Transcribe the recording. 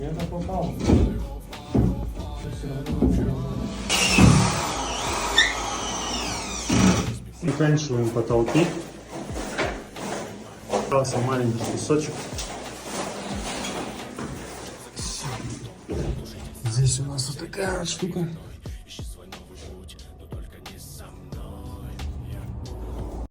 Где-то попал. Заканчиваем потолки. Остался маленький кусочек. Здесь у нас вот такая вот штука.